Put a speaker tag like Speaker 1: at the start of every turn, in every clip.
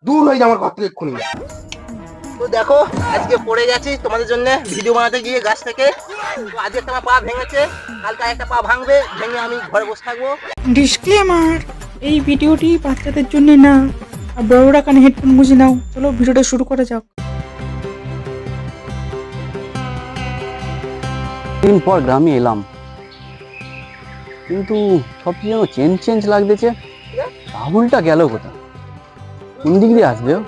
Speaker 1: দূর হয়ে যা আমার ঘর থেকে এক্ষুনি।
Speaker 2: তো দেখো আজকে পড়ে গেছি তোমাদের জন্য ভিডিও বানাতে গিয়ে গাছ থেকে। তো আজকে একটা আমার পা ভেঙেছে, কালকে একটা পা ভাঙবে, ভেঙে আমি ঘরে বসে থাকবো।
Speaker 3: ডিসক্লেমার, এই ভিডিওটি বাচ্চাদের জন্য না। আর বড়রা কানে হেডফোন গুঁজে নাও। চলো ভিডিওটা শুরু করা যাক।
Speaker 4: দিন পর গ্রামে এলাম, কিন্তু সব কিছু যেন চেঞ্জ চেঞ্জ লাগতেছে। রাহুলটা গেল কোথায়? কোন দিক দিয়ে আসবে ও?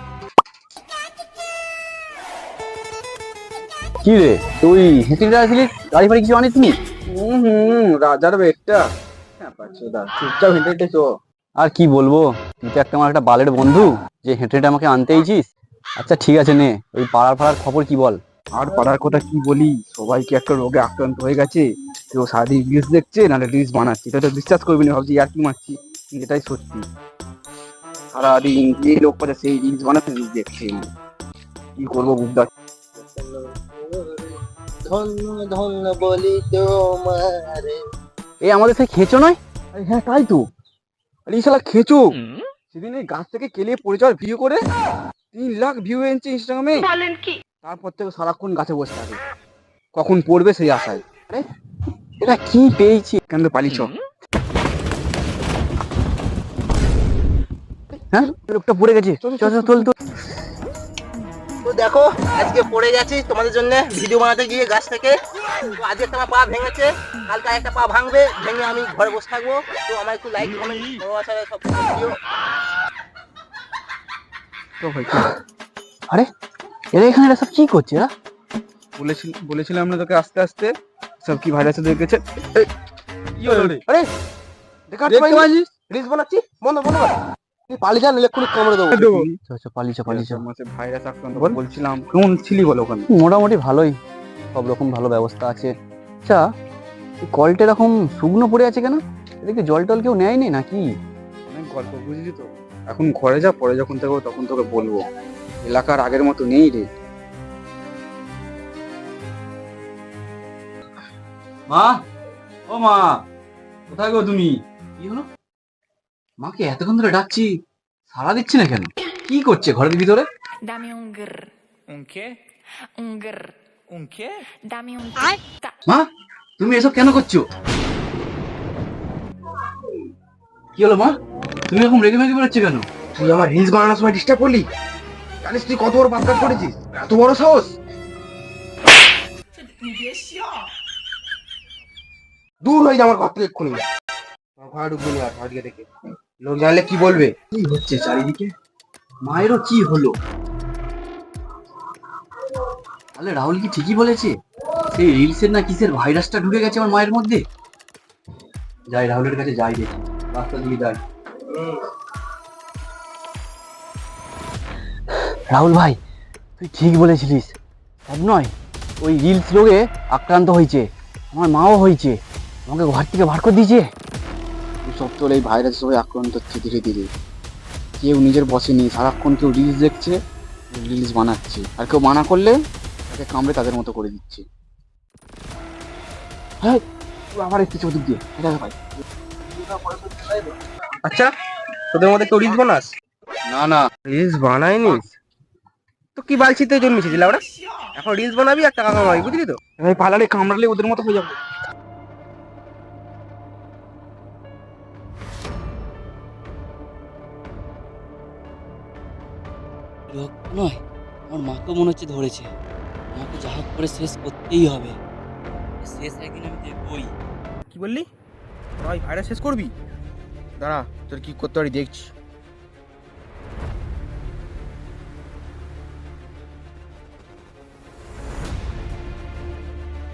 Speaker 4: কি রে তুই হেঁটে আসলি, গাড়ি ফাড়ি কিছু আনিস নি?
Speaker 1: রাজার বেটটা চুপচাপ হেঁটে হেঁটে চো।
Speaker 4: আর কি বলবো, তুই তো একটা আমার একটা বালের বন্ধু যে হেঁটে হেঁটে আমাকে আনতেইছিস। আচ্ছা ঠিক আছে নে, ওই পাড়ার ফাড়ার খবর কি বল।
Speaker 1: আর পাড়ার কথা কি বলি, সবাই কি একটা রোগে আক্রান্ত হয়ে গেছে। কেউ সারাদিন রিলস দেখছে, নাহলে রিলস বানাচ্ছে। এটা তো বিশ্বাস করবি না, ভাবছি আর কি মারছি, এটাই সত্যি। সারাদিন যে লোক পাচ্ছে সেই রিলস বানাচ্ছে, রিলস দেখছে। কি করবো বুঝতে
Speaker 2: ধন্য ধন্য বলি তোমারে।
Speaker 4: এই আমাদের সেই খেঁচো নয়?
Speaker 1: আরে হ্যাঁ তাই তো। আরে এই শালা খেচো সেদিন এই গাছ থেকে কেলিয়ে পড়ে যাওয়ার ভিডিও করে 3 লাখ ভিউ এনেছে ইনস্টাগ্রামে। তারপর থেকে সারাক্ষণ গাছে বসে থাকে, কখন পড়বে সেই আশায়। আরে
Speaker 4: এটা কি পেয়েছি?
Speaker 1: কেন পালিছ?
Speaker 4: হ্যাঁ লোকটা পড়ে গেছে, চল চল চল চল।
Speaker 2: তো দেখো আজকে পড়ে গেছি তোমাদের জন্য ভিডিও বানাতে গিয়ে গাছ থেকে। তো আজকে একটা আমার পা ভেঙেছে, কালকে একটা পা ভাঙবে, ভেঙে আমি ঘরে বসে থাকবো। তো আমার একটু লাইক কমেন্ট ভালোবাসা সব দিও।
Speaker 1: তো ভাই
Speaker 4: আরে এরা এখানে এরা সব কি করছে? এরা
Speaker 1: বলেছিলাম না তোকে আস্তে আস্তে সব কি ভাইরাসে দেখেছে। কি হলো রে?
Speaker 2: আরে
Speaker 1: দেখতে পাচ্ছিস
Speaker 2: রিলস বানাচ্ছি, বন্ধ বন্ধ কর। তুই পালিয়ে যান, এক্ষুনি কামড়ে দেবো।
Speaker 4: চল চল পালিয়ে চল পালিয়ে চল।
Speaker 1: ভাইরাস আক্রান্ত বলছিলাম। কেমন ছিলি বলো ওখানে?
Speaker 4: মোটামুটি ভালোই, সব রকম ভালো ব্যবস্থা আছে। আচ্ছা এই কলটা এরকম শুকনো পড়ে আছে কেন? এদিকে জল টল কেউ নেয়নি নাকি?
Speaker 1: অনেক গল্প বুঝলি তো। এখন ঘরে যা, পরে যখন থাকবো তখন তোকে বলবো। এলাকার আগের মতো নেই রে।
Speaker 4: মা, ও মা, কোথায় গো তুমি? কি হলো? মাকে এতক্ষণ ধরে ডাকছি, সাড়া দিচ্ছে না কেন? কি করছে ঘরের ভিতরে?
Speaker 5: Dame un grr.
Speaker 6: ¿Un qué?
Speaker 5: Un grr.
Speaker 6: ¿Un qué?
Speaker 5: Dame un
Speaker 4: মা তুমি এসব কেন করছো? কি হলো মা, তুমি এরকম রেগে মেগে বেরোচ্ছ কেন?
Speaker 1: তুই আমার রিলস বানানোর সময় ডিস্টার্ব করলি। জানিস তুই কত বড় পাপ কাজ করেছিস? এত বড় সাহস! দূর হয়ে যা আমার ঘর থেকে এক্ষুনি। আমার ঘরে ঢুকবি না আর, ঘর দিকে দেখে লোক জানলে কি বলবে।
Speaker 4: কি হচ্ছে চারিদিকে? মায়েরও কি হলো? তাহলে রাহুল কি ঠিকই বলেছে? সেই রিলসের না কিসের ভাইরাসটা ঢুকে গেছে আমার মায়ের মধ্যে। যাই রাহুলের কাছে যাই, দেখি রাস্তা দিয়ে যাই। রাহুল ভাই তুই ঠিক বলেছিলিস, সব নয় ওই রিলস রোগে আক্রান্ত হয়েছে, আমার মাও হয়েছে, আমাকে ঘর থেকে বার করে দিয়েছে।
Speaker 1: সব তোর এই ভাইরাস সবাই আক্রান্ত হচ্ছে ধীরে ধীরে। কেউ নিজের বসে নেই, সারাক্ষণ কেউ রিলস দেখছে, রিলস বানাচ্ছে, আর কেউ মানা করলে তাকে কামড়ে তাদের মতো করে দিচ্ছে। হ্যাঁ আবার এসেছে ওদিক দিয়ে। ভাই
Speaker 2: আচ্ছা তোদের মধ্যে কেউ রিলস বানাস?
Speaker 1: না না,
Speaker 2: রিলস বানাইনিস তো কি বালছিতে জন্মেছিস ওরা? এখন রিলস বানাবি আর টাকা কামাবি, বুঝলি তো?
Speaker 1: ভাই পালালে কামড়ালে ওদের মতো হয়ে যাবে।
Speaker 7: নয়, আমার মাকে মনে হচ্ছে ধরেছে। আমাকে যা হোক করে শেষ করতেই হবে। শেষ একদিন আমি দেখবই।
Speaker 2: কি বললি? ভাই ভাইরাস শেষ করবি? দাঁড়া তোর কি করতে পারি দেখছি।